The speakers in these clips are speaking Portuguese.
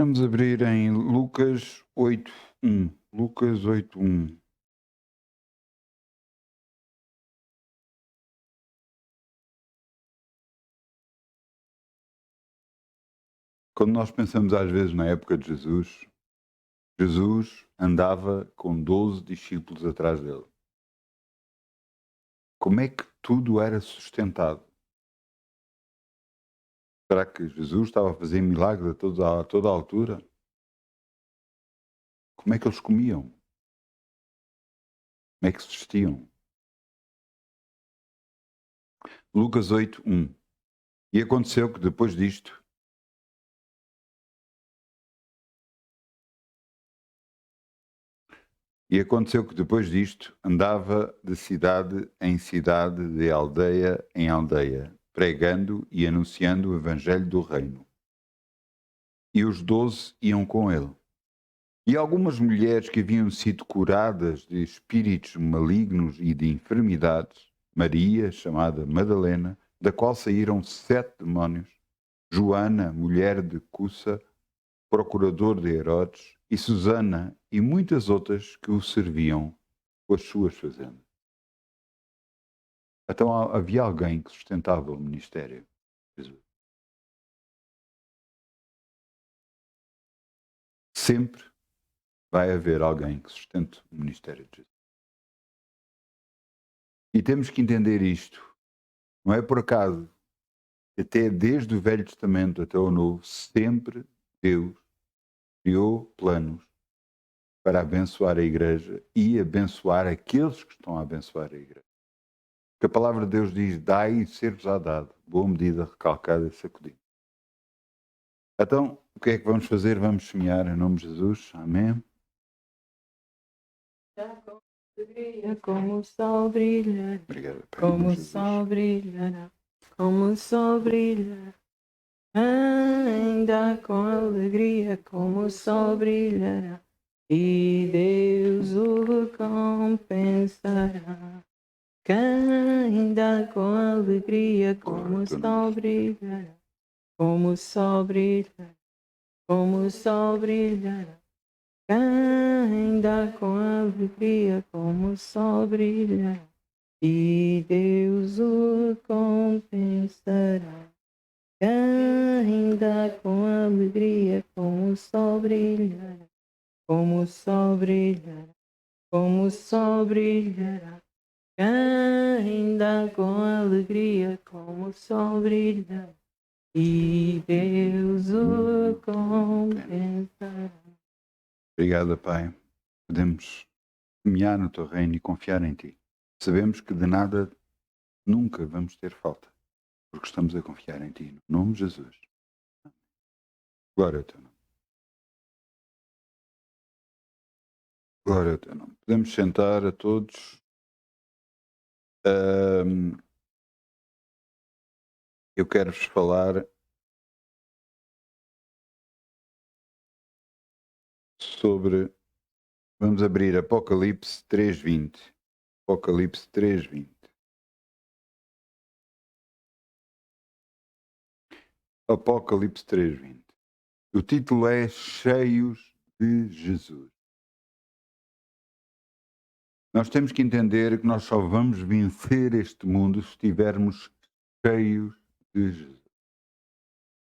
Vamos abrir em Lucas 8:1. Lucas 8:1. Quando nós pensamos às vezes na época de Jesus, Jesus andava com 12 discípulos atrás dele. Como é que tudo era sustentado? Será que Jesus estava a fazer milagres a toda a altura? Como é que eles comiam? Como é que se vestiam? Lucas 8:1. E aconteceu que depois disto, andava de cidade em cidade, de aldeia em aldeia, pregando e anunciando o evangelho do reino. E os 12 iam com ele. E algumas mulheres que haviam sido curadas de espíritos malignos e de enfermidades, Maria, chamada Madalena, da qual saíram 7 demónios, Joana, mulher de Cusa, procurador de Herodes, e Susana, e muitas outras que o serviam com as suas fazendas. Então havia alguém que sustentava o ministério de Jesus. Sempre vai haver alguém que sustente o ministério de Jesus. E temos que entender isto. Não é por acaso, até desde o Velho Testamento até o Novo, sempre Deus criou planos para abençoar a igreja e abençoar aqueles que estão a abençoar a igreja. Porque a palavra de Deus diz: dai e ser-vos-á dado, boa medida, recalcada e sacudida. Então, o que é que vamos fazer? Vamos semear em nome de Jesus. Amém. Com alegria, como o sol brilha, Obrigado, Pai, em como nome o de Jesus. sol brilhará, como o sol brilha. Ainda com alegria, como o sol brilhará, e Deus o recompensará. Ainda com alegria, como Glória ao o teu nome, sol Jesus. brilhará, como o sol brilhará, como o sol brilhará. Ainda com alegria, como o sol brilha, e Deus o compensará. Ainda com alegria, como o sol brilha, como o sol brilha, como o sol brilhará. Ainda com alegria, como o sol brilha, e Deus o compensará. Obrigado, Pai. Podemos semear no teu reino e confiar em ti. Sabemos que de nada nunca vamos ter falta, porque estamos a confiar em ti. No nome de Jesus. Glória ao teu nome. Glória ao teu nome. Podemos sentar a todos. Eu quero-vos falar sobre. Vamos abrir Apocalipse 3:20. Apocalipse 3:20. Apocalipse 3:20. O título é Cheios de Jesus. Nós temos que entender que nós só vamos vencer este mundo se estivermos cheios de Jesus,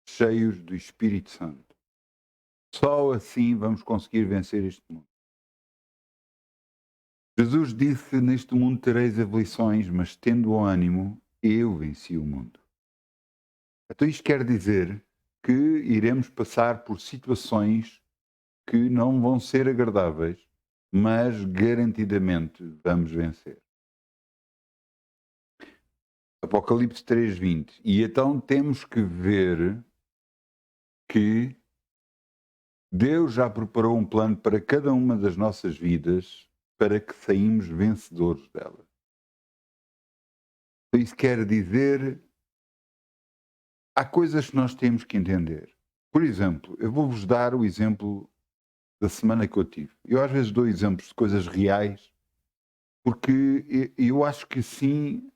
cheios do Espírito Santo. Só assim vamos conseguir vencer este mundo. Jesus disse: neste mundo tereis aflições, mas tendo o ânimo, eu venci o mundo. Então isto quer dizer que iremos passar por situações que não vão ser agradáveis, mas garantidamente vamos vencer. Apocalipse 3:20. E então temos que ver que Deus já preparou um plano para cada uma das nossas vidas para que saímos vencedores dela. Isso quer dizer, há coisas que nós temos que entender. Por exemplo, eu vou-vos dar o exemplo da semana que eu tive. Eu às vezes dou exemplos de coisas reais, porque eu acho que assim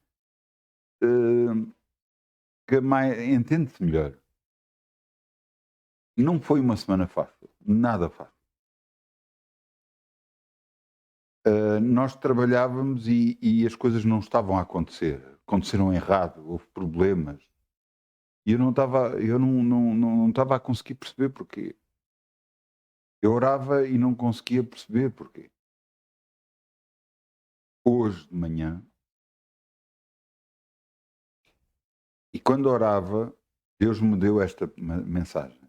que entende-se melhor. Não foi uma semana fácil, nada fácil. Nós trabalhávamos e as coisas não estavam a acontecer. Aconteceram errado, houve problemas. E eu não estava a conseguir perceber porquê. Eu orava e não conseguia perceber porquê. Hoje de manhã, e quando orava, Deus me deu esta mensagem.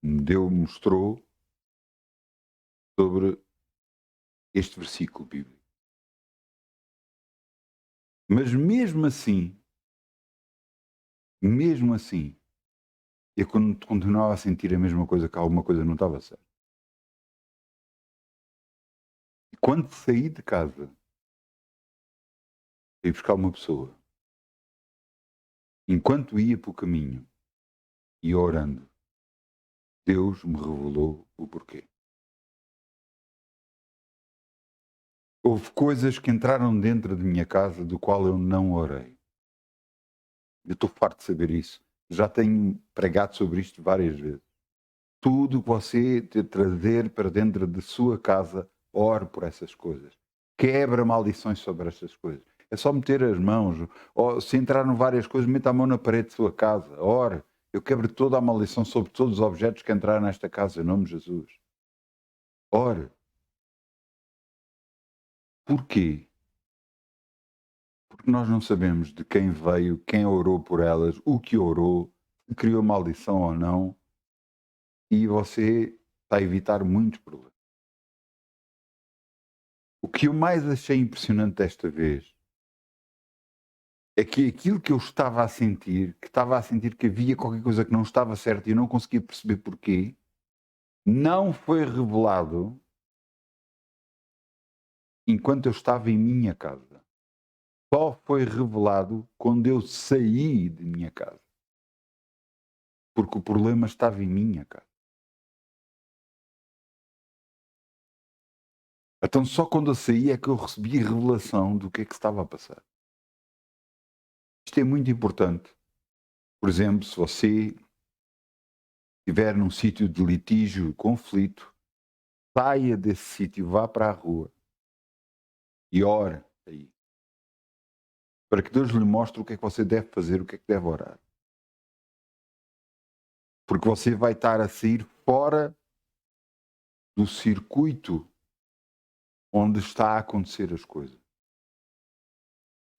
Mostrou sobre este versículo bíblico. Mas mesmo assim, eu continuava a sentir a mesma coisa, que alguma coisa não estava certa. E quando saí de casa, fui buscar uma pessoa. Enquanto ia pelo caminho e orando, Deus me revelou o porquê. Houve coisas que entraram dentro de minha casa do qual eu não orei. Eu estou farto de saber isso. Já tenho pregado sobre isto várias vezes. Tudo que você te trazer para dentro de sua casa, ore por essas coisas. Quebra maldições sobre essas coisas. É só meter as mãos. Ou, se entraram várias coisas, meta a mão na parede de sua casa. Ore. Eu quebro toda a maldição sobre todos os objetos que entraram nesta casa, em nome de Jesus. Ore. Porquê? Porque nós não sabemos de quem veio, quem orou por elas, o que orou, se criou maldição ou não, e você está a evitar muitos problemas. O que eu mais achei impressionante desta vez é que aquilo que eu estava a sentir, que havia qualquer coisa que não estava certa e eu não conseguia perceber porquê, não foi revelado enquanto eu estava em minha casa. Só foi revelado quando eu saí de minha casa. Porque o problema estava em minha casa. Então só quando eu saí é que eu recebi a revelação do que é que estava a passar. Isto é muito importante. Por exemplo, se você estiver num sítio de litígio, conflito, saia desse sítio, vá para a rua e ore aí. Para que Deus lhe mostre o que é que você deve fazer, o que é que deve orar. Porque você vai estar a sair fora do circuito onde está a acontecer as coisas.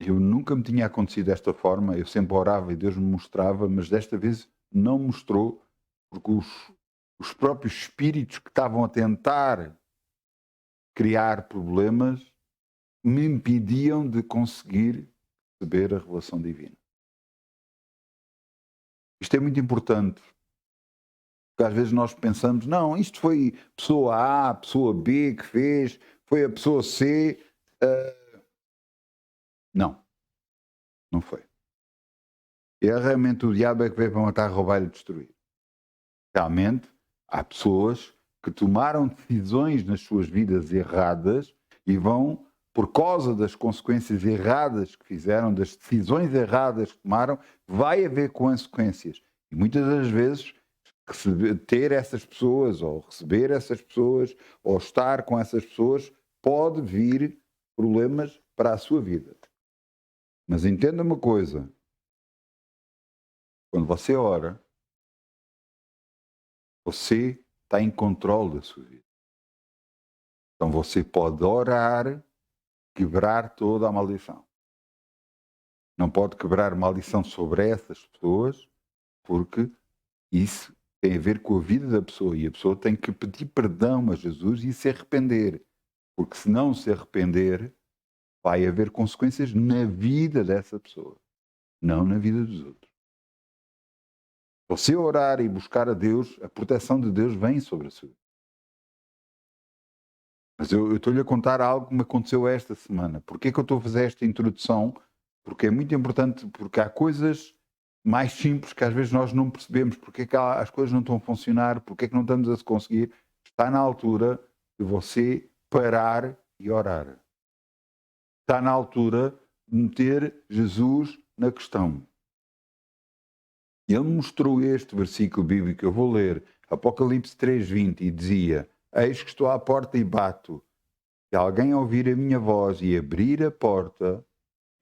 Eu nunca me tinha acontecido desta forma, eu sempre orava e Deus me mostrava, mas desta vez não mostrou, porque os próprios espíritos que estavam a tentar criar problemas me impediam de conseguir receber a revelação divina. Isto é muito importante, porque às vezes nós pensamos, não, isto foi pessoa A, pessoa B que fez, foi a pessoa C. Não, não foi. E é realmente o diabo é que veio para matar, roubar e destruir. Realmente, há pessoas que tomaram decisões nas suas vidas erradas e vão, por causa das consequências erradas que fizeram, das decisões erradas que tomaram, vai haver consequências. E muitas das vezes, ter essas pessoas, ou receber essas pessoas, ou estar com essas pessoas, pode vir problemas para a sua vida. Mas entenda uma coisa: quando você ora, você está em controle da sua vida. Então você pode orar, quebrar toda a maldição. Não pode quebrar maldição sobre essas pessoas, porque isso tem a ver com a vida da pessoa. E a pessoa tem que pedir perdão a Jesus e se arrepender. Porque se não se arrepender, vai haver consequências na vida dessa pessoa, não na vida dos outros. Você orar e buscar a Deus, a proteção de Deus vem sobre a sua vida. Mas eu estou-lhe a contar algo que me aconteceu esta semana. Porquê que eu estou a fazer esta introdução? Porque é muito importante, porque há coisas mais simples que às vezes nós não percebemos. Porque é que as coisas não estão a funcionar, porque é que não estamos a se conseguir. Está na altura de você parar e orar. Está na altura de meter Jesus na questão. Ele mostrou este versículo bíblico, eu vou ler. Apocalipse 3:20, e dizia: Eis que estou à porta e bato. Se alguém ouvir a minha voz e abrir a porta,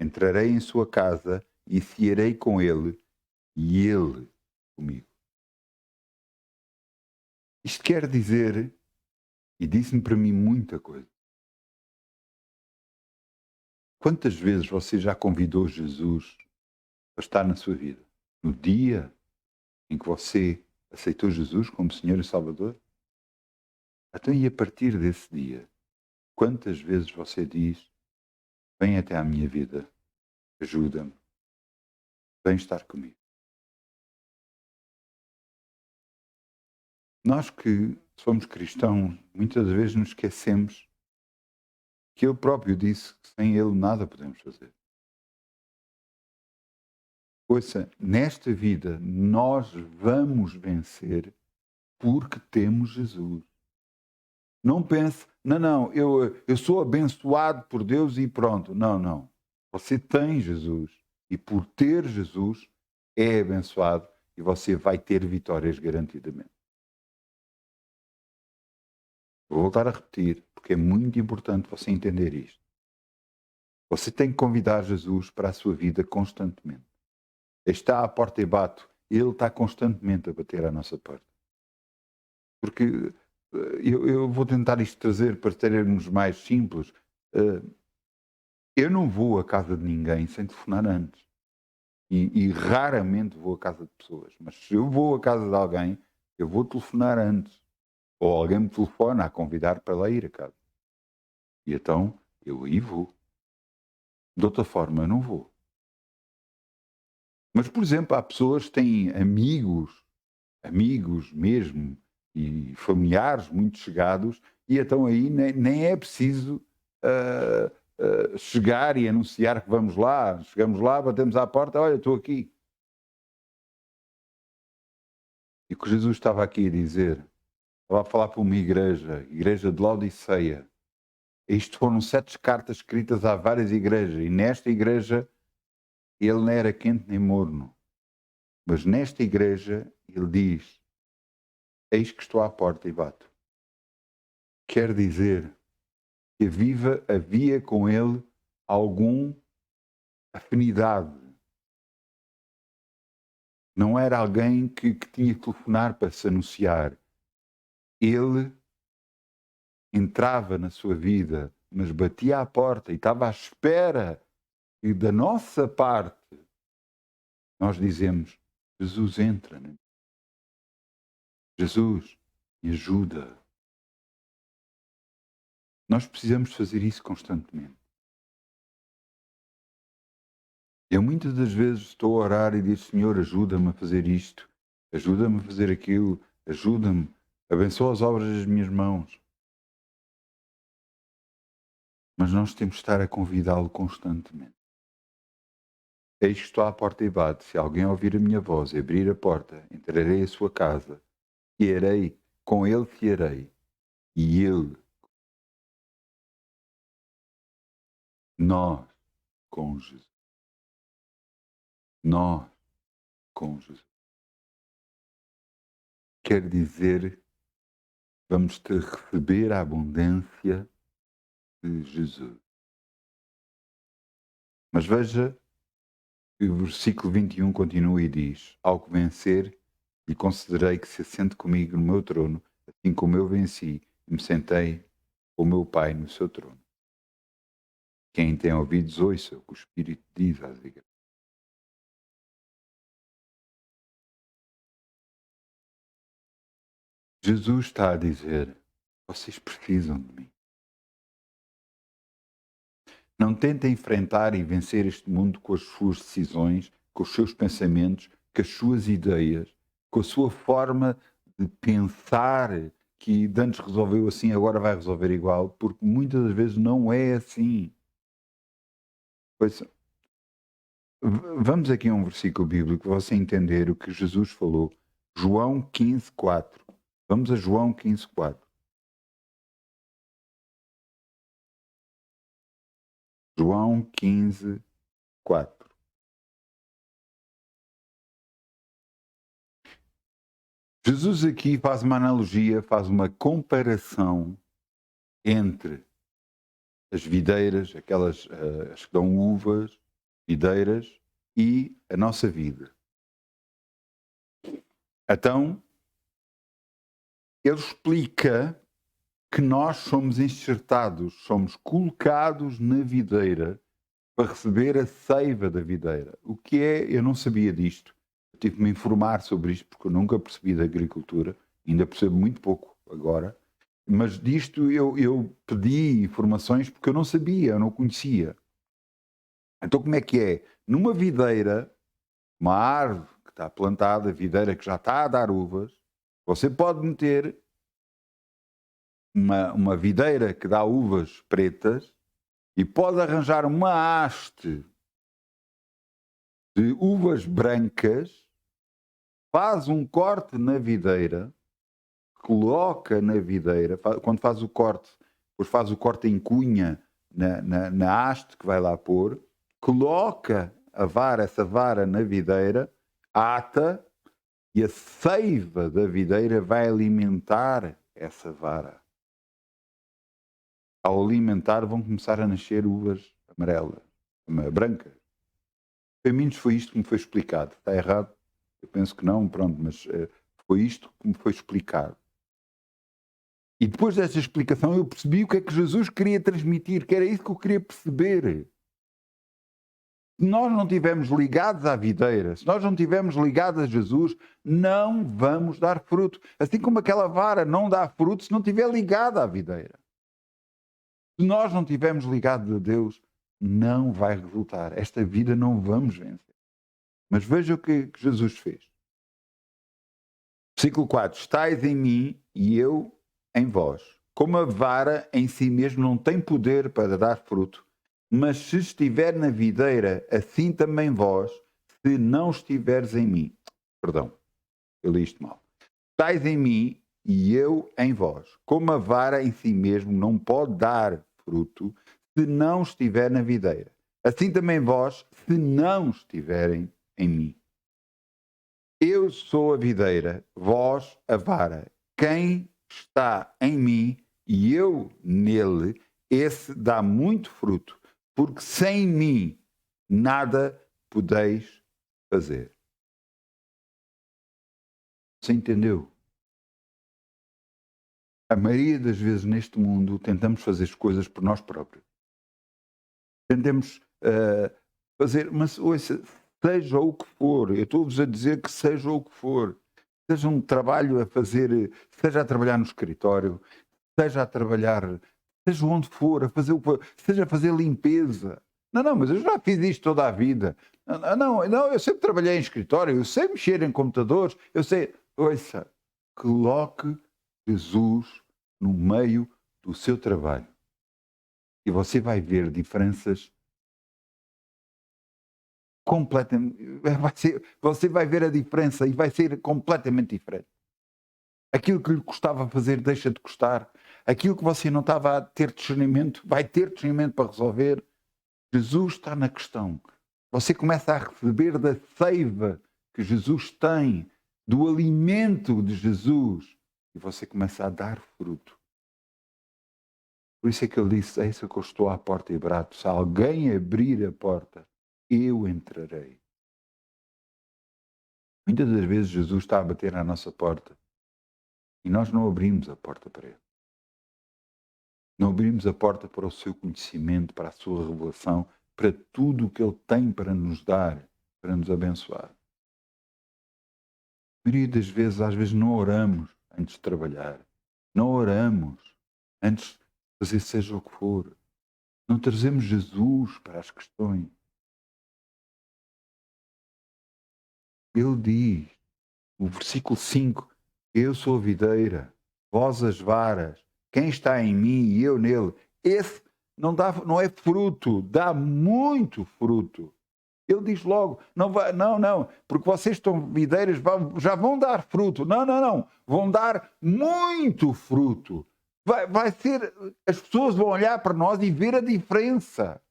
entrarei em sua casa e cearei com ele e ele comigo. Isto quer dizer, e disse-me para mim muita coisa. Quantas vezes você já convidou Jesus para estar na sua vida? No dia em que você aceitou Jesus como Senhor e Salvador? Então, e a partir desse dia, quantas vezes você diz: vem até à minha vida, ajuda-me, vem estar comigo? Nós que somos cristãos, muitas vezes nos esquecemos que Ele próprio disse que sem Ele nada podemos fazer. Ouça, nesta vida nós vamos vencer porque temos Jesus. Não pense, não, eu sou abençoado por Deus e pronto. Não. Você tem Jesus e por ter Jesus é abençoado e você vai ter vitórias garantidamente. Vou voltar a repetir, porque é muito importante você entender isto. Você tem que convidar Jesus para a sua vida constantemente. Está à porta e bato. Ele está constantemente a bater à nossa porta. Porque eu vou tentar isto trazer para termos mais simples. Eu não vou à casa de ninguém sem telefonar antes. E raramente vou à casa de pessoas. Mas se eu vou à casa de alguém, eu vou telefonar antes. Ou alguém me telefona a convidar para lá ir a casa. E então eu aí vou. De outra forma, eu não vou. Mas, por exemplo, há pessoas que têm amigos mesmo, e familiares muito chegados, e então aí nem é preciso chegar e anunciar que vamos lá. Chegamos lá, batemos à porta, olha, estou aqui. E o que Jesus estava aqui a dizer, estava a falar para uma igreja de Laodiceia. Isto foram 7 cartas escritas a várias igrejas, e nesta igreja ele não era quente nem morno. Mas nesta igreja ele diz: eis que estou à porta e bato. Quer dizer que havia com ele alguma afinidade. Não era alguém que tinha que telefonar para se anunciar. Ele entrava na sua vida, mas batia à porta e estava à espera. E da nossa parte, nós dizemos: Jesus, entra. Né? Jesus, me ajuda. Nós precisamos fazer isso constantemente. Eu muitas das vezes estou a orar e digo: Senhor, ajuda-me a fazer isto, ajuda-me a fazer aquilo, ajuda-me, abençoa as obras das minhas mãos. Mas nós temos de estar a convidá-lo constantemente. Eis que estou à porta e bato. Se alguém ouvir a minha voz e abrir a porta, entrarei à sua casa, cearei, com ele cearei, e ele, nós, com Jesus. Nós, com Jesus. Quer dizer, vamos ter que receber a abundância de Jesus. Mas veja que o versículo 21 continua e diz: ao que vencer, e considerei que se assente comigo no meu trono, assim como eu venci e me sentei com o meu Pai no seu trono. Quem tem ouvidos, ouça o que o Espírito diz às igrejas. Jesus está a dizer: vocês precisam de mim. Não tentem enfrentar e vencer este mundo com as suas decisões, com os seus pensamentos, com as suas ideias, com a sua forma de pensar que antes resolveu assim, agora vai resolver igual, porque muitas das vezes não é assim. Pois, vamos aqui a um versículo bíblico para você entender o que Jesus falou. João 15:4. Vamos a João 15:4. João 15:4. Jesus aqui faz uma analogia, faz uma comparação entre as videiras, aquelas as que dão uvas, videiras, e a nossa vida. Então, ele explica que nós somos enxertados, somos colocados na videira para receber a seiva da videira. O que é? Eu não sabia disto. Eu tive que me informar sobre isto porque eu nunca percebi da agricultura, ainda percebo muito pouco agora, mas disto eu pedi informações porque eu não sabia, eu não conhecia. Então como é que é? Numa videira, uma árvore que está plantada, videira que já está a dar uvas, você pode meter uma videira que dá uvas pretas e pode arranjar uma haste de uvas brancas, faz um corte na videira, coloca na videira, quando faz o corte, depois faz o corte em cunha na haste que vai lá pôr, coloca essa vara na videira, ata, e a seiva da videira vai alimentar essa vara. Ao alimentar vão começar a nascer uvas amarelas, brancas. Para mim foi isto que me foi explicado. Está errado? Eu penso que não, pronto, mas foi isto que me foi explicado. E depois dessa explicação eu percebi o que é que Jesus queria transmitir, que era isso que eu queria perceber. Se nós não estivermos ligados à videira, se nós não estivermos ligados a Jesus, não vamos dar fruto. Assim como aquela vara não dá fruto se não estiver ligada à videira. Se nós não estivermos ligados a Deus, não vai resultar. Esta vida não vamos vencer. Mas veja o que Jesus fez. Versículo 4. Estais em mim e eu em vós. Como a vara em si mesmo não tem poder para dar fruto, mas se estiver na videira, assim também vós, se não estiveres em mim. Perdão, eu li isto mal. Estais em mim e eu em vós. Como a vara em si mesmo não pode dar fruto, se não estiver na videira. Assim também vós, se não estiverem em mim. Eu sou a videira, vós a vara. Quem está em mim e eu nele, esse dá muito fruto, porque sem mim nada podeis fazer. Você entendeu? A maioria das vezes neste mundo tentamos fazer as coisas por nós próprios. Tentamos fazer, mas ouça, seja o que for, eu estou-vos a dizer que seja o que for, seja um trabalho a fazer, seja a trabalhar no escritório, seja a trabalhar, seja onde for, seja a fazer limpeza. Não, mas eu já fiz isto toda a vida. Não, eu sempre trabalhei em escritório, eu sei mexer em computadores, eu sei. Ouça, coloque Jesus no meio do seu trabalho e você vai ver diferenças completamente. Você vai ver a diferença e vai ser completamente diferente. Aquilo que lhe custava fazer deixa de custar. Aquilo que você não estava a ter discernimento, vai ter discernimento para resolver. Jesus está na questão. Você começa a receber da seiva que Jesus tem, do alimento de Jesus, e você começa a dar fruto. Por isso é que ele disse, eis que eu estou à porta e bato. Se alguém abrir a porta, eu entrarei. Muitas das vezes Jesus está a bater à nossa porta e nós não abrimos a porta para ele. Não abrimos a porta para o seu conhecimento, para a sua revelação, para tudo o que ele tem para nos dar, para nos abençoar. A maioria das vezes, às vezes, não oramos antes de trabalhar. Não oramos antes de fazer seja o que for. Não trazemos Jesus para as questões. Ele diz, no versículo 5, eu sou a videira, vós as varas, quem está em mim e eu nele, esse não é fruto, dá muito fruto. Ele diz logo, não, porque vocês estão videiras, já vão dar fruto. Não, vão dar muito fruto. Vai ser, as pessoas vão olhar para nós e ver a diferença.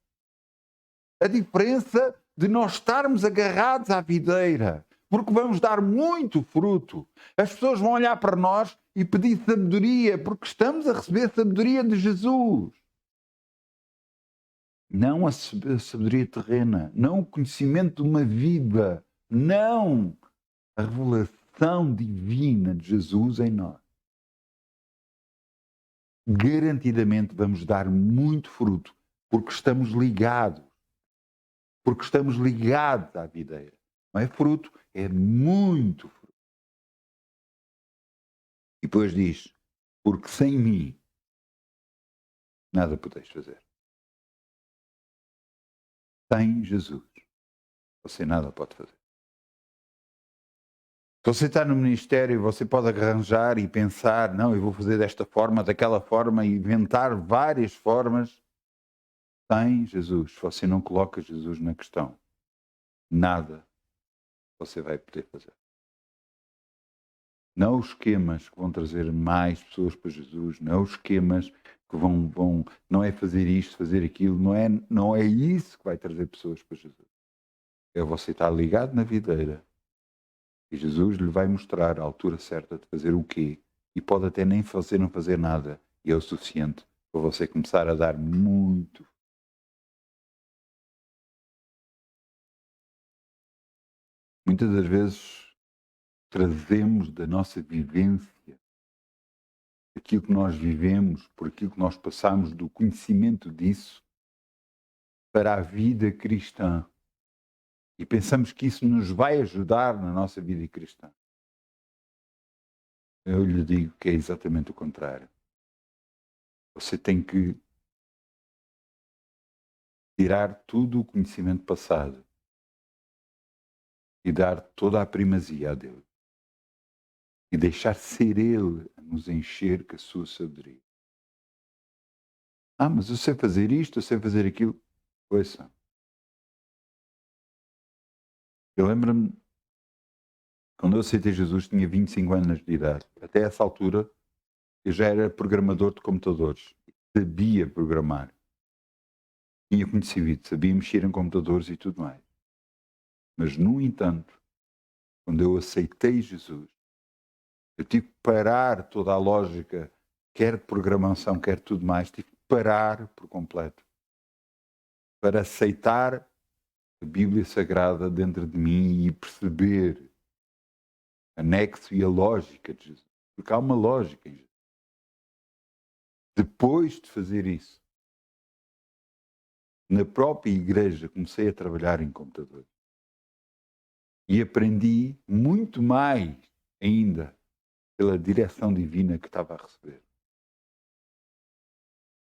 A diferença de nós estarmos agarrados à videira. porque vamos dar muito fruto. As pessoas vão olhar para nós e pedir sabedoria, porque estamos a receber sabedoria de Jesus. Não a sabedoria terrena, não o conhecimento de uma vida, não a revelação divina de Jesus em nós. Garantidamente vamos dar muito fruto, porque estamos ligados à videira. Não é fruto, é muito fruto. E depois diz, porque sem mim nada podeis fazer. Sem Jesus, você nada pode fazer. Se você está no ministério, você pode arranjar e pensar, não, eu vou fazer desta forma, daquela forma, e inventar várias formas. Sem Jesus, se você não coloca Jesus na questão, nada você vai poder fazer. Não os esquemas que vão trazer mais pessoas para Jesus, não os esquemas que vão não é fazer isto, fazer aquilo, não é isso que vai trazer pessoas para Jesus. É você estar ligado na videira e Jesus lhe vai mostrar a altura certa de fazer o quê, e pode até nem não fazer nada, e é o suficiente para você começar a dar muito. Muitas das vezes trazemos da nossa vivência, aquilo que nós vivemos, por aquilo que nós passamos, do conhecimento disso, para a vida cristã. E pensamos que isso nos vai ajudar na nossa vida cristã. Eu lhe digo que é exatamente o contrário. Você tem que tirar todo o conhecimento passado e dar toda a primazia a Deus. E deixar ser Ele a nos encher com a sua sabedoria. Ah, mas eu sei fazer isto, eu sei fazer aquilo. Ouça. Eu lembro-me, quando eu aceitei Jesus, tinha 25 anos de idade. Até essa altura, eu já era programador de computadores. Sabia programar. Tinha conhecimento, sabia mexer em computadores e tudo mais. Mas, no entanto, quando eu aceitei Jesus, eu tive que parar toda a lógica, quer de programação, quer tudo mais, tive que parar por completo para aceitar a Bíblia Sagrada dentro de mim e perceber o anexo e a lógica de Jesus. Porque há uma lógica em Jesus. Depois de fazer isso, na própria igreja comecei a trabalhar em computadores. E aprendi muito mais ainda pela direção divina que estava a receber.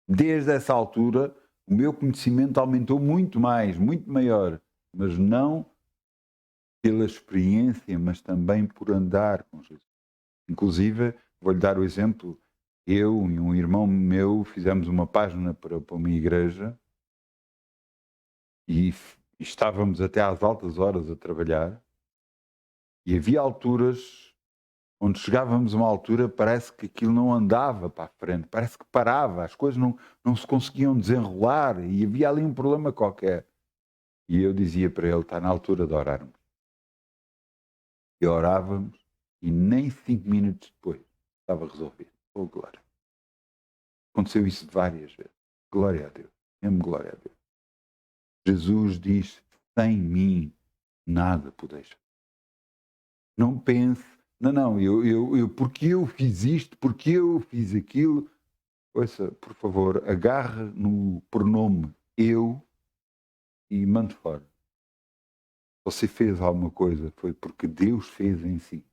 Desde essa altura, o meu conhecimento aumentou muito mais, muito maior, mas não pela experiência, mas também por andar com Jesus. Inclusive, vou-lhe dar o exemplo, eu e um irmão meu fizemos uma página para uma igreja e estávamos até às altas horas a trabalhar e havia alturas onde chegávamos a uma altura, parece que aquilo não andava para a frente, parece que parava, as coisas não se conseguiam desenrolar e havia ali um problema qualquer. E eu dizia para ele, está na altura de orarmos. E orávamos e nem 5 minutos depois estava resolvido. Oh, glória. Aconteceu isso várias vezes. Glória a Deus. Mesmo glória a Deus. Jesus diz, sem mim nada podeis. Não pense, não, eu porque eu fiz isto, porque eu fiz aquilo. Ouça, por favor, agarre no pronome eu e mande fora. Se você fez alguma coisa, foi porque Deus fez em si.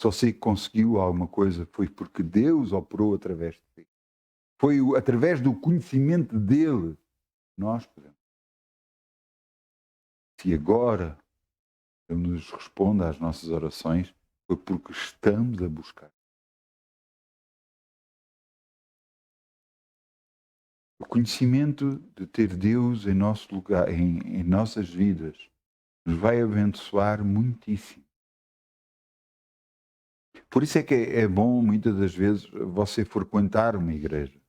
Se você conseguiu alguma coisa, foi porque Deus operou através de si. Foi através do conhecimento dele que nós podemos. Se agora Ele nos responde às nossas orações, foi porque estamos a buscar. O conhecimento de ter Deus em nosso lugar, em nossas vidas, nos vai abençoar muitíssimo. Por isso é que é bom, muitas das vezes, você frequentar uma igreja.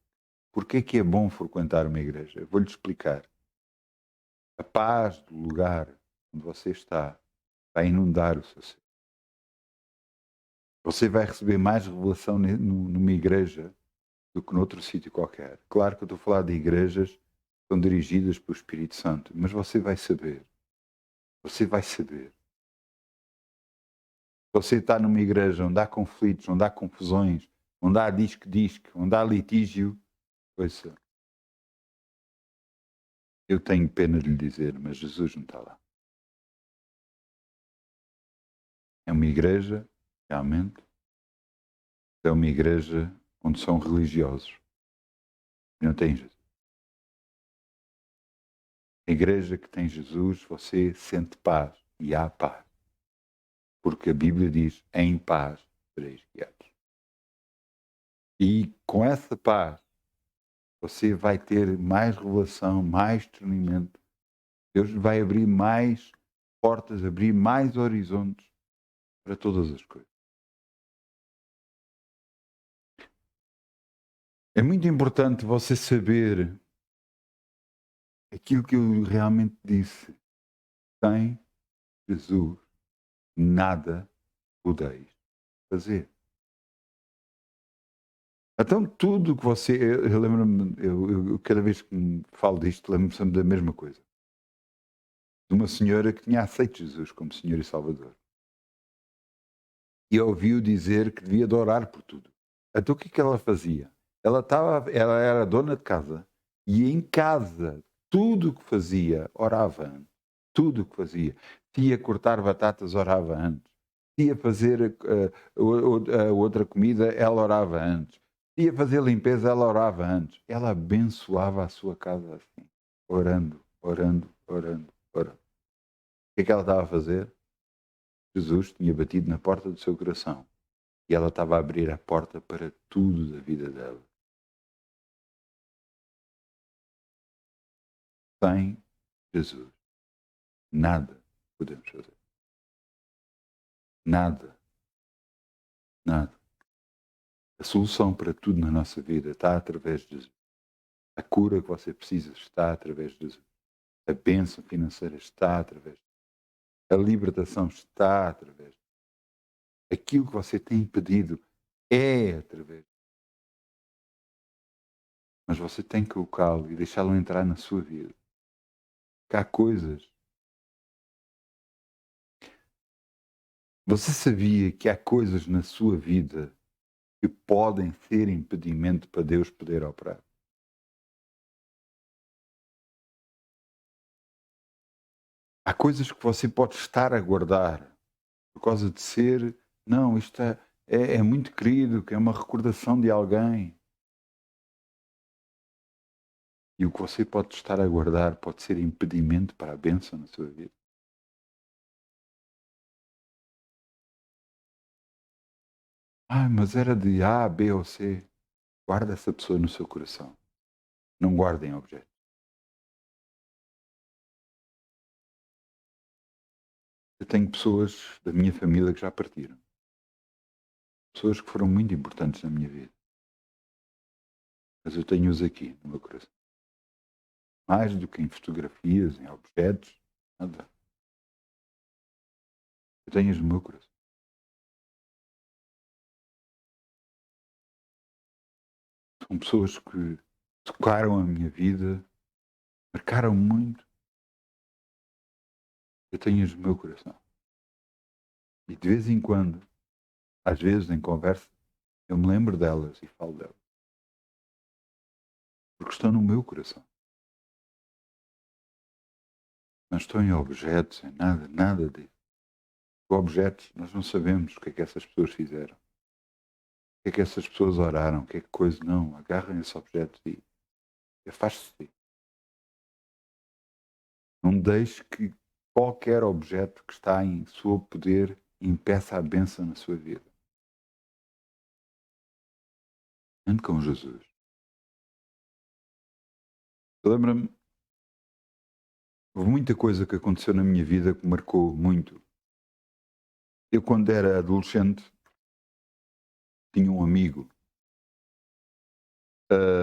Porquê é que é bom frequentar uma igreja? Vou-lhe explicar. A paz do lugar onde você está vai inundar o seu ser. Você vai receber mais revelação numa igreja do que noutro sítio qualquer. Claro que eu estou a falar de igrejas que são dirigidas pelo Espírito Santo, mas você vai saber. Você vai saber. Você está numa igreja onde há conflitos, onde há confusões, onde há disque-disque, onde há litígio, pois eu tenho pena de lhe dizer, mas Jesus não está lá. É uma igreja, realmente, é uma igreja onde são religiosos e não tem Jesus. A igreja que tem Jesus, você sente paz e há paz. Porque a Bíblia diz, em paz sereis guiados. E com essa paz, você vai ter mais revelação, mais discernimento. Deus vai abrir mais portas, abrir mais horizontes para todas as coisas. É muito importante você saber aquilo que eu realmente disse. Sem Jesus, nada podeis fazer. Então, tudo que você. Eu lembro-me, eu cada vez que me falo disto, lembro-me sempre da mesma coisa. De uma senhora que tinha aceito Jesus como Senhor e Salvador. E ouviu dizer que devia de orar por tudo. Então, o que é que ela fazia? Ela era dona de casa e em casa, tudo o que fazia, orava antes. Tudo o que fazia. Se ia cortar batatas, orava antes. Se ia fazer outra comida, ela orava antes. Se ia fazer limpeza, ela orava antes. Ela abençoava a sua casa assim, orando, orando, orando, orando. O que é que ela estava a fazer? Jesus tinha batido na porta do seu coração e ela estava a abrir a porta para tudo da vida dela. Sem Jesus, nada podemos fazer. Nada. Nada. A solução para tudo na nossa vida está através de Jesus. A cura que você precisa está através de Jesus. A bênção financeira está através de Jesus. A libertação está através de Jesus. Aquilo que você tem pedido é através de Jesus. Mas você tem que colocá-lo e deixá-lo entrar na sua vida. Porque há coisas. Você sabia que há coisas na sua vida que podem ser impedimento para Deus poder operar? Há coisas que você pode estar a guardar por causa de ser, não, isto é muito querido, que é uma recordação de alguém. E o que você pode estar a guardar pode ser impedimento para a bênção na sua vida. Ah, mas era de A, B ou C. Guarda essa pessoa no seu coração. Não guardem objetos. Eu tenho pessoas da minha família que já partiram. Pessoas que foram muito importantes na minha vida. Mas eu tenho-os aqui no meu coração. Mais do que em fotografias, em objetos, nada. Eu tenho-os no meu coração. São pessoas que tocaram a minha vida, marcaram muito. Eu tenho-as no meu coração. E de vez em quando, às vezes em conversa, eu me lembro delas e falo delas. Porque estão no meu coração. Não estão em objetos, em nada, nada disso. Objetos, nós não sabemos o que é que essas pessoas fizeram. O que é que essas pessoas oraram, o que é que coisa. Não, agarrem esse objeto e afaste-se. Não deixe que qualquer objeto que está em seu poder impeça a bênção na sua vida. Ande com Jesus. Lembra-me, houve muita coisa que aconteceu na minha vida que marcou muito. Eu, quando era adolescente, tinha um amigo,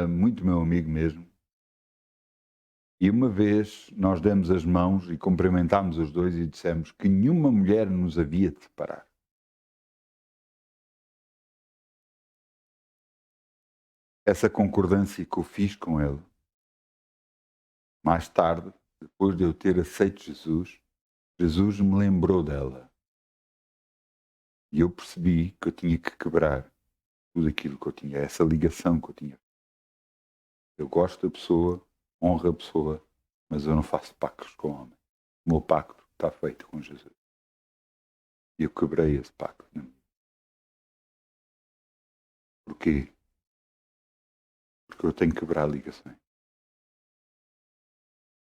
muito meu amigo mesmo, E uma vez nós demos as mãos e cumprimentámos os dois e dissemos que nenhuma mulher nos havia de separar. Essa concordância que eu fiz com ele, mais tarde, depois de eu ter aceito Jesus, Jesus me lembrou dela. E eu percebi que eu tinha que quebrar tudo aquilo que eu tinha, essa ligação que eu tinha. Eu gosto da pessoa, honro a pessoa, mas eu não faço pactos com o homem. O meu pacto está feito com Jesus. E eu quebrei esse pacto. Porquê? Porque eu tenho que quebrar ligações.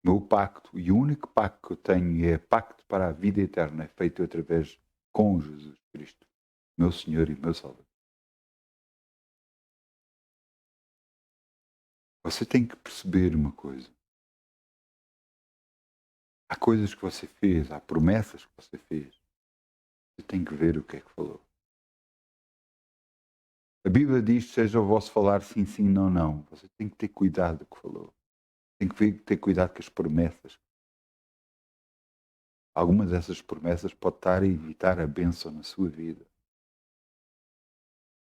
O meu pacto, e o único pacto que eu tenho é pacto para a vida eterna, é feito através com Jesus Cristo, meu Senhor e meu Salvador. Você tem que perceber uma coisa. Há coisas que você fez, há promessas que você fez. Você tem que ver o que é que falou. A Bíblia diz, seja o vosso falar sim, sim, não, não. Você tem que ter cuidado do que falou. Tem que ter cuidado com as promessas. Algumas dessas promessas podem estar a evitar a bênção na sua vida.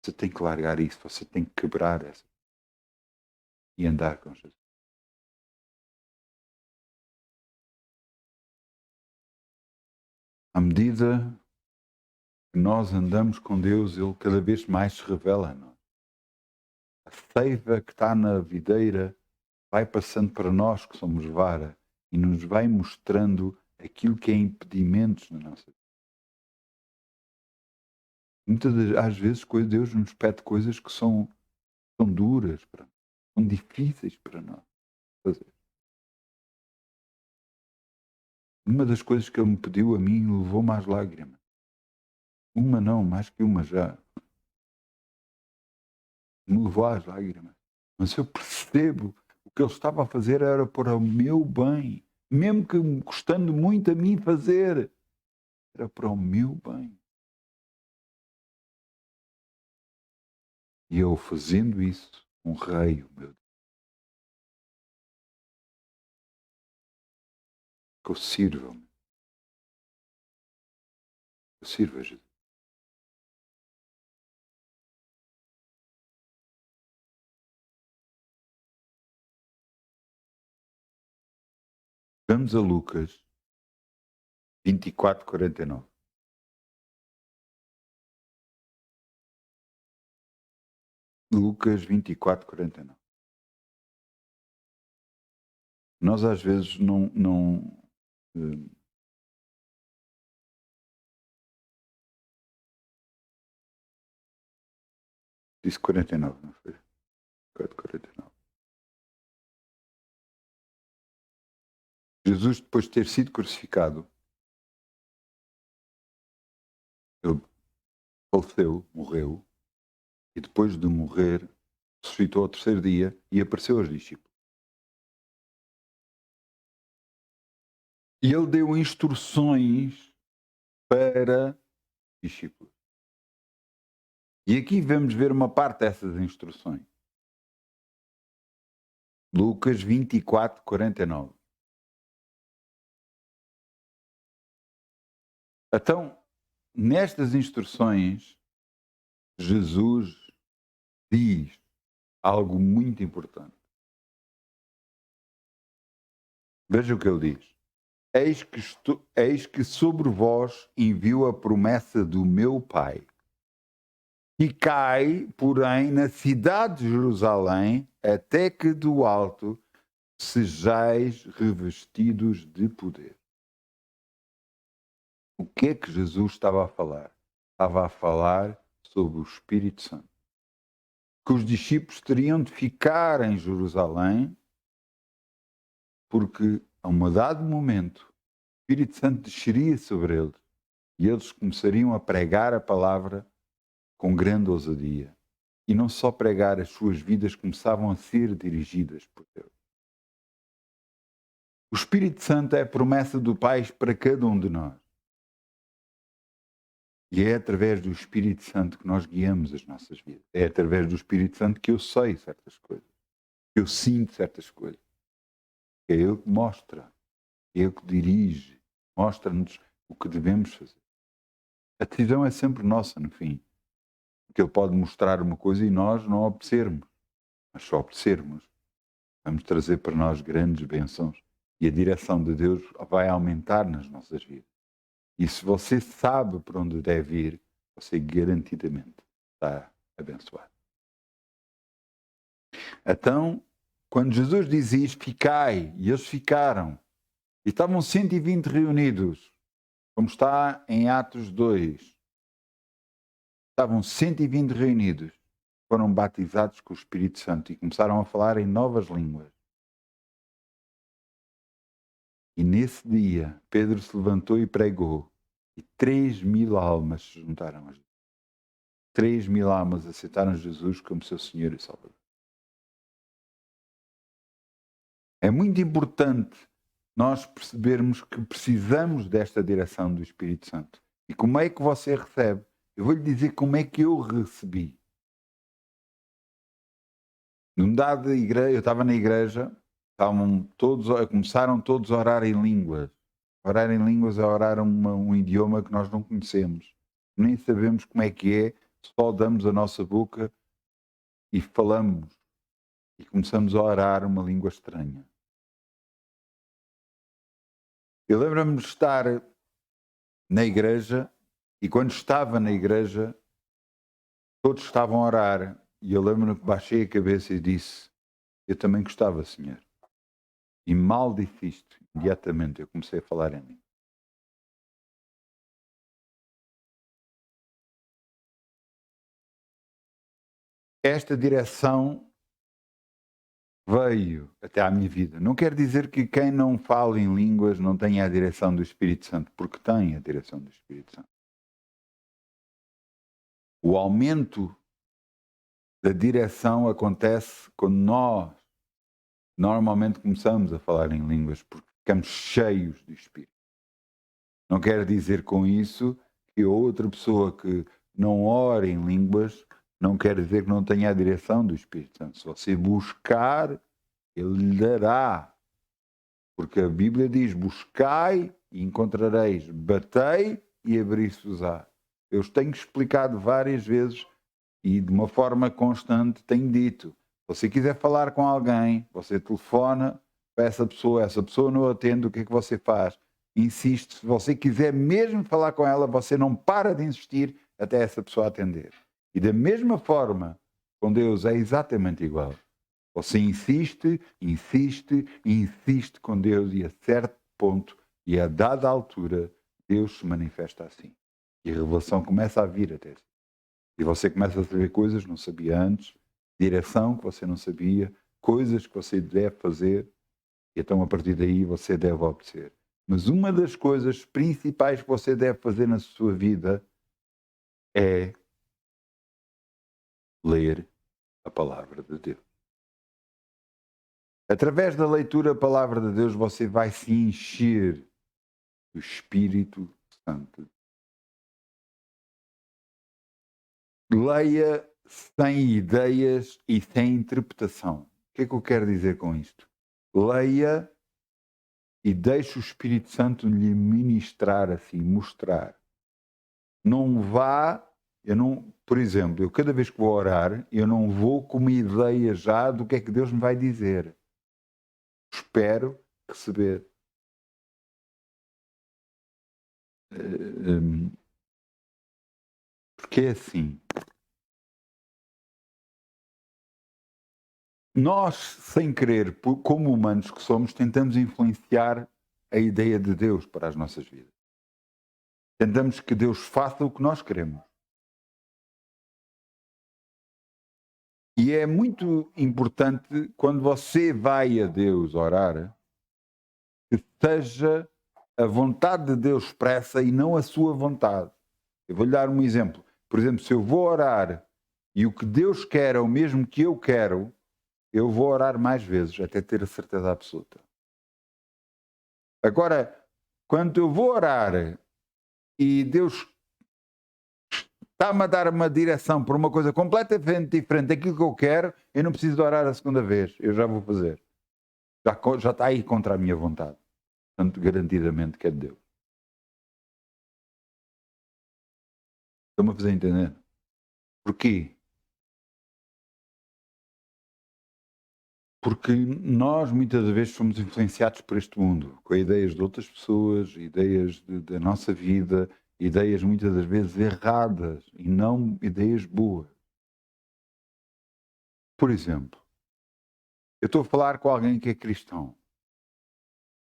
Você tem que largar isso, você tem que quebrar essa e andar com Jesus. À medida que nós andamos com Deus, Ele cada vez mais se revela a nós. A seiva que está na videira vai passando para nós que somos vara e nos vai mostrando aquilo que é impedimentos na nossa vida. Às vezes Deus nos pede coisas que são duras para nós, são difíceis para nós fazer. Uma das coisas que Ele me pediu a mim levou-me às lágrimas. Uma não, mais que uma já. Me levou às lágrimas. Mas eu percebo o que Ele estava a fazer era para o meu bem. Mesmo que me custando muito a mim fazer, era para o meu bem. E eu fazendo isso, honrei o meu Deus. Que eu sirva-me. Eu sirvo a Jesus. Vamos a Lucas 24:49. Lucas 24:49. Nós às vezes não disse 49, não foi? 49. Jesus, depois de ter sido crucificado, ele faleceu, morreu, e depois de morrer, ressuscitou ao terceiro dia e apareceu aos discípulos. E ele deu instruções para discípulos. E aqui vamos ver uma parte dessas instruções. Lucas 24:49. Então, nestas instruções, Jesus diz algo muito importante. Veja o que ele diz. Eis que sobre vós envio a promessa do meu Pai. E cai, porém, na cidade de Jerusalém, até que do alto sejais revestidos de poder. O que é que Jesus estava a falar? Estava a falar sobre o Espírito Santo. Que os discípulos teriam de ficar em Jerusalém, porque a um dado momento o Espírito Santo desceria sobre eles e eles começariam a pregar a palavra com grande ousadia. E não só pregar, as suas vidas começavam a ser dirigidas por Deus. O Espírito Santo é a promessa do Pai para cada um de nós. E é através do Espírito Santo que nós guiamos as nossas vidas. É através do Espírito Santo que eu sei certas coisas. Que eu sinto certas coisas. É Ele que mostra, é Ele que dirige, mostra-nos o que devemos fazer. A decisão é sempre nossa, no fim. Porque Ele pode mostrar uma coisa e nós não obedecermos. Mas só obedecermos, vamos trazer para nós grandes bênçãos e a direção de Deus vai aumentar nas nossas vidas. E se você sabe para onde deve ir, você garantidamente está abençoado. Então, quando Jesus diz isto, ficai, e eles ficaram, e estavam 120 reunidos, como está em Atos 2, estavam 120 reunidos, foram batizados com o Espírito Santo e começaram a falar em novas línguas. E nesse dia, Pedro se levantou e pregou, e 3.000 almas se juntaram a Jesus. 3.000 almas aceitaram Jesus como seu Senhor e Salvador. É muito importante nós percebermos que precisamos desta direção do Espírito Santo. E como é que você recebe? Eu vou lhe dizer como é que eu recebi. Num dado igreja, eu estava na igreja, começaram todos a orar em línguas. Orar em línguas é orar um idioma que nós não conhecemos. Nem sabemos como é que é, só damos a nossa boca e falamos. E começamos a orar uma língua estranha. Eu lembro-me de estar na igreja e quando estava na igreja todos estavam a orar e eu lembro-me que baixei a cabeça e disse: eu também gostava, Senhor. E mal disse isto, imediatamente eu comecei a falar em mim. Esta direção veio até à minha vida. Não quer dizer que quem não fala em línguas não tenha a direção do Espírito Santo, porque tem a direção do Espírito Santo. O aumento da direção acontece quando nós normalmente começamos a falar em línguas, porque ficamos cheios do Espírito. Não quer dizer com isso que outra pessoa que não ora em línguas não quer dizer que não tenha a direção do Espírito Santo. Se você buscar, Ele lhe dará. Porque a Bíblia diz: buscai e encontrareis, batei e abrir-se-vos-á. Eu tenho explicado várias vezes e de uma forma constante tenho dito: se você quiser falar com alguém, você telefona para essa pessoa não atende, o que é que você faz? Insiste. Se você quiser mesmo falar com ela, você não para de insistir até essa pessoa atender. E da mesma forma, com Deus é exatamente igual. Você insiste, insiste, insiste com Deus e a certo ponto e a dada altura, Deus se manifesta assim. E a revelação começa a vir até si. E você começa a saber coisas que não sabia antes, direção que você não sabia, coisas que você deve fazer, e então a partir daí você deve obedecer. Mas uma das coisas principais que você deve fazer na sua vida é ler a palavra de Deus. Através da leitura da palavra de Deus, você vai se encher do Espírito Santo. Leia sem ideias e sem interpretação. O que é que eu quero dizer com isto? Leia e deixe o Espírito Santo lhe ministrar assim, mostrar. Não vá, por exemplo, eu cada vez que vou orar, eu não vou com uma ideia já do que é que Deus me vai dizer. Espero receber. Porque é assim. Nós, sem querer, como humanos que somos, tentamos influenciar a ideia de Deus para as nossas vidas. Tentamos que Deus faça o que nós queremos. E é muito importante, quando você vai a Deus orar, que seja a vontade de Deus expressa e não a sua vontade. Eu vou-lhe dar um exemplo. Por exemplo, se eu vou orar e o que Deus quer é o mesmo que eu quero, eu vou orar mais vezes até ter a certeza absoluta. Agora, quando eu vou orar e Deus está-me a dar uma direção por uma coisa completamente diferente daquilo que eu quero, eu não preciso de orar a segunda vez, eu já vou fazer. Já está aí contra a minha vontade. Portanto, garantidamente que é de Deus. Estão-me a fazer entender? Porquê? Porque nós muitas vezes somos influenciados por este mundo, com ideias de outras pessoas, ideias da nossa vida, ideias muitas das vezes erradas e não ideias boas. Por exemplo, eu estou a falar com alguém que é cristão.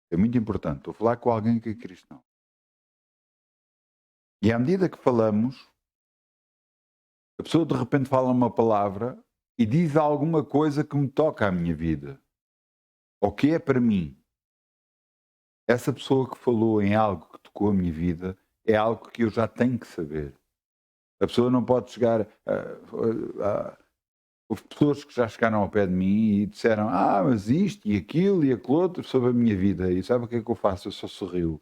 É muito importante. Estou a falar com alguém que é cristão. E à medida que falamos, a pessoa de repente fala uma palavra e diz alguma coisa que me toca à minha vida, ou que é para mim. Essa pessoa que falou em algo que tocou a minha vida é algo que eu já tenho que saber. A pessoa não pode chegar. Houve pessoas que já chegaram ao pé de mim e disseram: mas isto e aquilo e aquilo outro sobre a minha vida. E sabe o que é que eu faço? Eu só sorrio.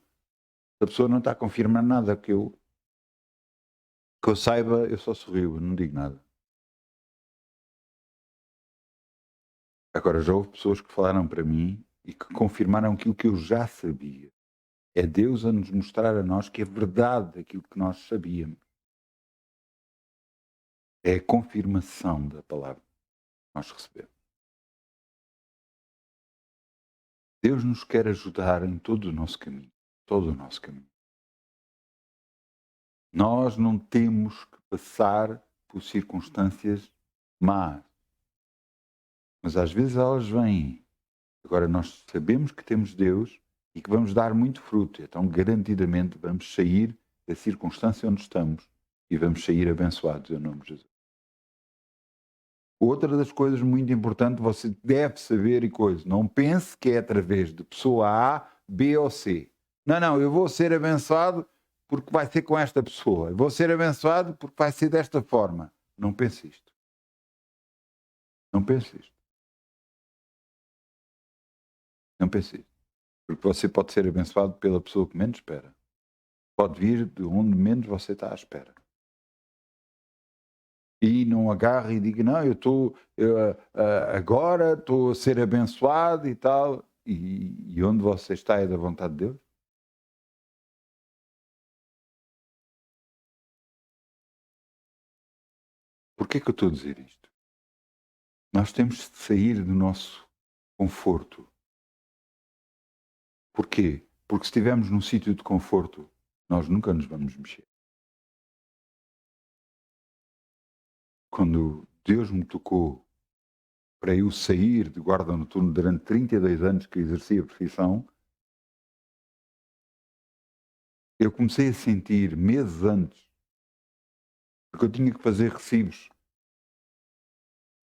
Se a pessoa não está a confirmar nada que eu saiba, eu só sorrio, não digo nada. Agora, já houve pessoas que falaram para mim e que confirmaram aquilo que eu já sabia. É Deus a nos mostrar a nós que é verdade aquilo que nós sabíamos. É a confirmação da palavra que nós recebemos. Deus nos quer ajudar em todo o nosso caminho. Todo o nosso caminho. Nós não temos que passar por circunstâncias más. Mas às vezes elas vêm. Agora nós sabemos que temos Deus e que vamos dar muito fruto. Então garantidamente vamos sair da circunstância onde estamos e vamos sair abençoados em nome de Jesus. Outra das coisas muito importantes, você deve saber e coisa. Não pense que é através de pessoa A, B ou C. Não, eu vou ser abençoado porque vai ser com esta pessoa. Eu vou ser abençoado porque vai ser desta forma. Não pense isto. Não pense isto. Não pense isto. Porque você pode ser abençoado pela pessoa que menos espera. Pode vir de onde menos você está à espera. E não agarre e diga, não, agora estou a ser abençoado e tal. E onde você está é da vontade de Deus? Porquê que eu estou a dizer isto? Nós temos de sair do nosso conforto. Porquê? Porque se estivermos num sítio de conforto, nós nunca nos vamos mexer. Quando Deus me tocou para eu sair de guarda noturno durante 32 anos que exerci a profissão, eu comecei a sentir meses antes, porque eu tinha que fazer recibos.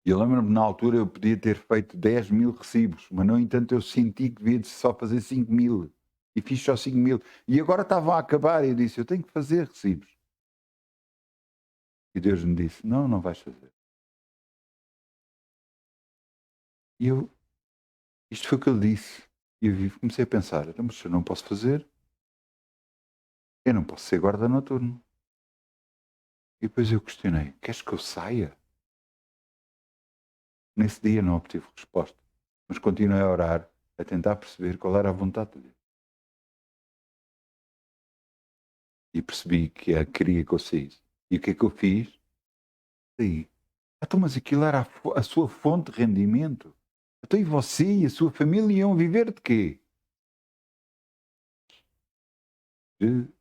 E eu lembro-me, na altura, eu podia ter feito 10.000 recibos, mas, no entanto, eu senti que devia só fazer 5.000. E fiz só 5.000. E agora estavam a acabar e eu disse, eu tenho que fazer recibos. E Deus me disse, não vais fazer. E isto foi o que ele disse. E eu comecei a pensar, então, mas se eu não posso fazer, eu não posso ser guarda noturno. E depois eu questionei, queres que eu saia? Nesse dia não obtive resposta, mas continuei a orar, a tentar perceber qual era a vontade de Deus. E percebi que queria que eu saísse. E o que é que eu fiz? Saí. Então, mas aquilo era a sua fonte de rendimento. Então, e você e a sua família iam viver de quê? Jesus.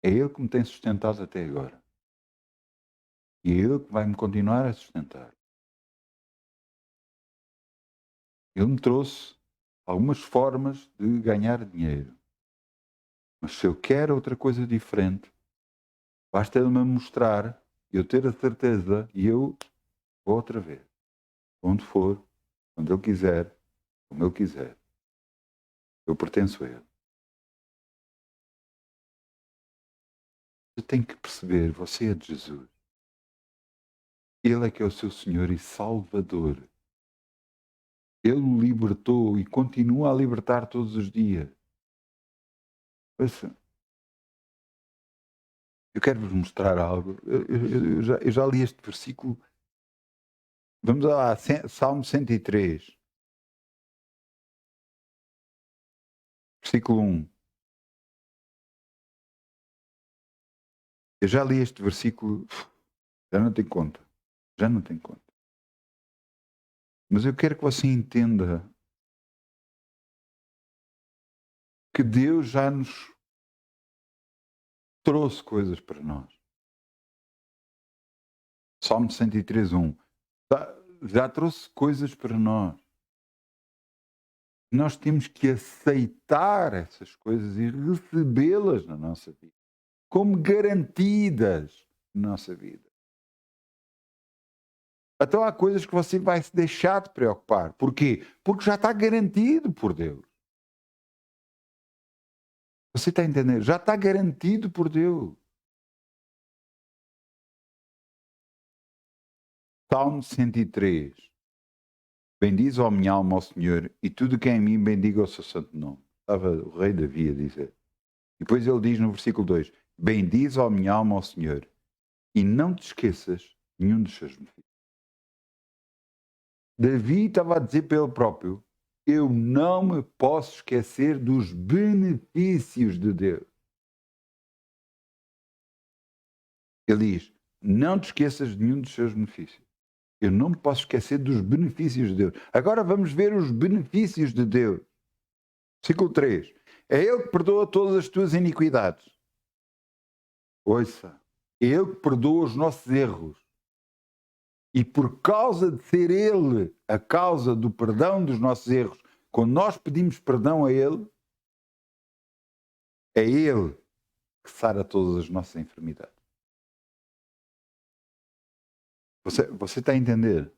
É Ele que me tem sustentado até agora. E é Ele que vai me continuar a sustentar. Ele me trouxe algumas formas de ganhar dinheiro. Mas se eu quero outra coisa diferente, basta Ele me mostrar, eu ter a certeza e eu vou outra vez. Onde for, quando Ele quiser, como Ele quiser. Eu pertenço a Ele. Você tem que perceber, você é de Jesus. Ele é que é o seu Senhor e Salvador. Ele o libertou e continua a libertar todos os dias. Ouça, eu quero vos mostrar algo. Eu já li este versículo Vamos lá, Salmo 103, versículo 1. Eu já li este versículo, já não tenho conta. Já não tenho conta. Mas eu quero que você entenda que Deus já nos trouxe coisas para nós. Salmo 103, 1. Já trouxe coisas para nós. Nós temos que aceitar essas coisas e recebê-las na nossa vida, como garantidas na nossa vida. Então há coisas que você vai se deixar de preocupar. Porquê? Porque já está garantido por Deus. Você está entendendo? Já está garantido por Deus. Salmo 103. Bendiz, ó minha alma, ao Senhor, e tudo que é em mim bendiga o seu santo nome. Estava o rei Davi a dizer. E depois ele diz no versículo 2: bendiz, ó minha alma, ao Senhor, e não te esqueças nenhum dos seus benefícios. Davi estava a dizer para ele próprio: eu não me posso esquecer dos benefícios de Deus. Ele diz: não te esqueças de nenhum dos seus benefícios. Eu não me posso esquecer dos benefícios de Deus. Agora vamos ver os benefícios de Deus. Versículo 3. É Ele que perdoa todas as tuas iniquidades. Ouça. É Ele que perdoa os nossos erros. E por causa de ser Ele a causa do perdão dos nossos erros, quando nós pedimos perdão a Ele, é Ele que sara todas as nossas enfermidades. Você está a entender?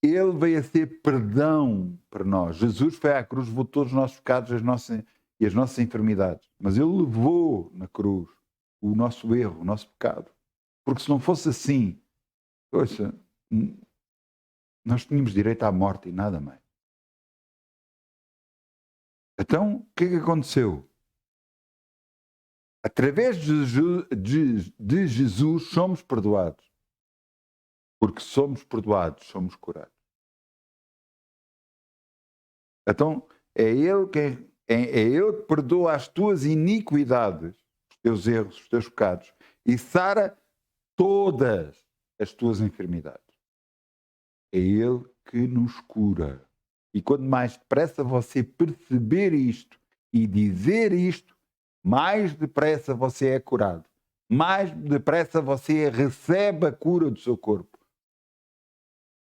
Ele veio a ser perdão para nós. Jesus foi à cruz, levou todos os nossos pecados e as nossas enfermidades. Mas Ele levou na cruz o nosso erro, o nosso pecado. Porque se não fosse assim, ouça, nós tínhamos direito à morte e nada mais. Então, o que é que aconteceu? Através de Jesus somos perdoados. Porque somos perdoados, somos curados. Então, é Ele que perdoa as tuas iniquidades, os teus erros, os teus pecados, e sara todas as tuas enfermidades. É Ele que nos cura. E quanto mais depressa você perceber isto e dizer isto, mais depressa você é curado. Mais depressa você recebe a cura do seu corpo.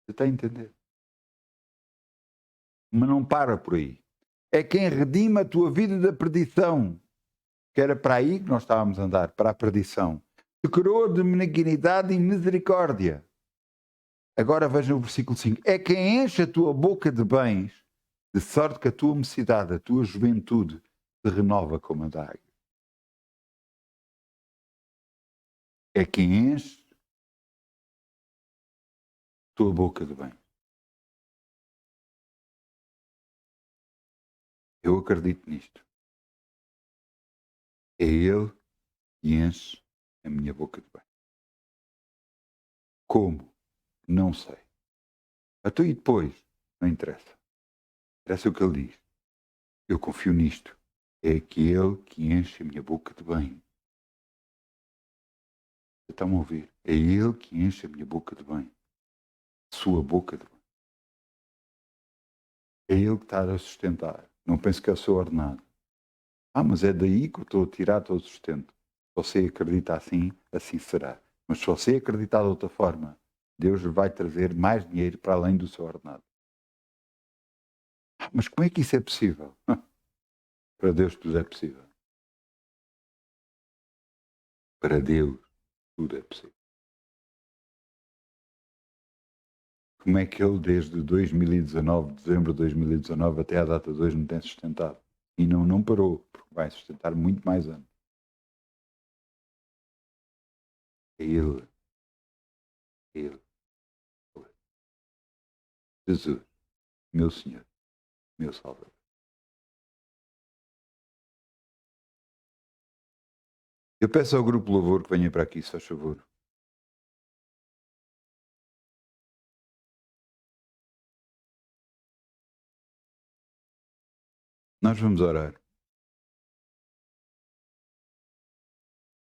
Você está a entender? Mas não para por aí. É quem redime a tua vida da perdição. Que era para aí que nós estávamos a andar, para a perdição. Te coroa de benignidade e misericórdia. Agora vejam o versículo 5. É quem enche a tua boca de bens, de sorte que a tua mocidade, a tua juventude, se renova como a da águia. É quem enche a tua boca de bens. Eu acredito nisto. É Ele que enche a minha boca de bens. Como? Não sei. Até e depois? Não interessa. Interessa o que ele diz. Eu confio nisto. É aquele que enche a minha boca de bem. Estão a ouvir? É ele que enche a minha boca de bem. Sua boca de bem. É ele que está a sustentar. Não penso que é o seu ordenado. Mas é daí que eu estou a tirar todo o sustento. Se você acredita assim, assim será. Mas se você acreditar de outra forma, Deus vai trazer mais dinheiro para além do seu ordenado. Mas como é que isso é possível? Para Deus tudo é possível. Para Deus tudo é possível. Como é que ele, desde 2019, dezembro de 2019, até à data de hoje, não tem sustentado? E não parou, porque vai sustentar muito mais anos. É Ele. Ele. Jesus, meu Senhor, meu Salvador. Eu peço ao Grupo Louvor que venha para aqui, se faz favor. Nós vamos orar.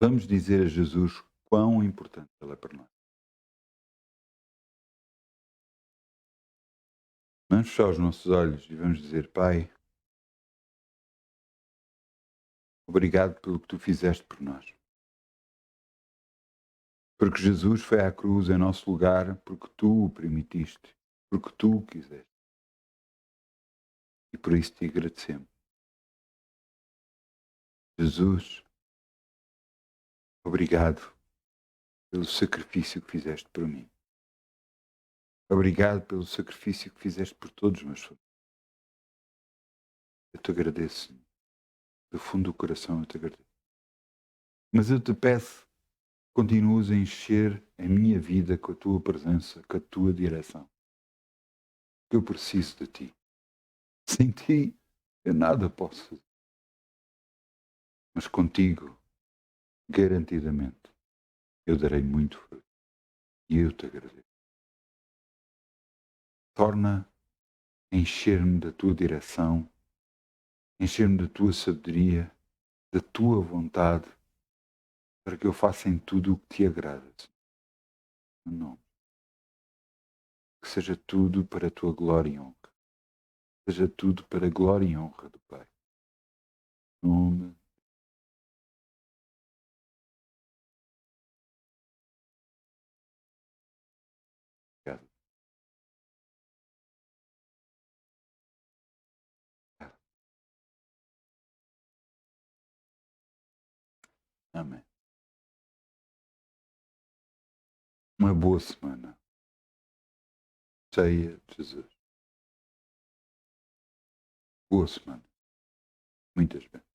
Vamos dizer a Jesus quão importante Ele é para nós. Vamos fechar os nossos olhos e vamos dizer: Pai, obrigado pelo que Tu fizeste por nós. Porque Jesus foi à cruz em nosso lugar, porque Tu o permitiste, porque Tu o quiseste. E por isso Te agradecemos. Jesus, obrigado pelo sacrifício que fizeste por mim. Obrigado pelo sacrifício que fizeste por todos os meus filhos. Eu Te agradeço, Senhor. Do fundo do coração eu Te agradeço. Mas eu Te peço, continuas a encher a minha vida com a Tua presença, com a Tua direção. Eu preciso de Ti. Sem Ti eu nada posso fazer. Mas contigo, garantidamente, eu darei muito fruto. E eu Te agradeço. Torna a encher-me da Tua direção, encher-me da Tua sabedoria, da Tua vontade, para que eu faça em tudo o que Te agrada. Não. Que seja tudo para a Tua glória e honra. Seja tudo para a glória e honra do Pai. Em nome. Obrigado. Amém. Uma boa semana. Cheia de Jesus. Boa semana. Muitas vezes.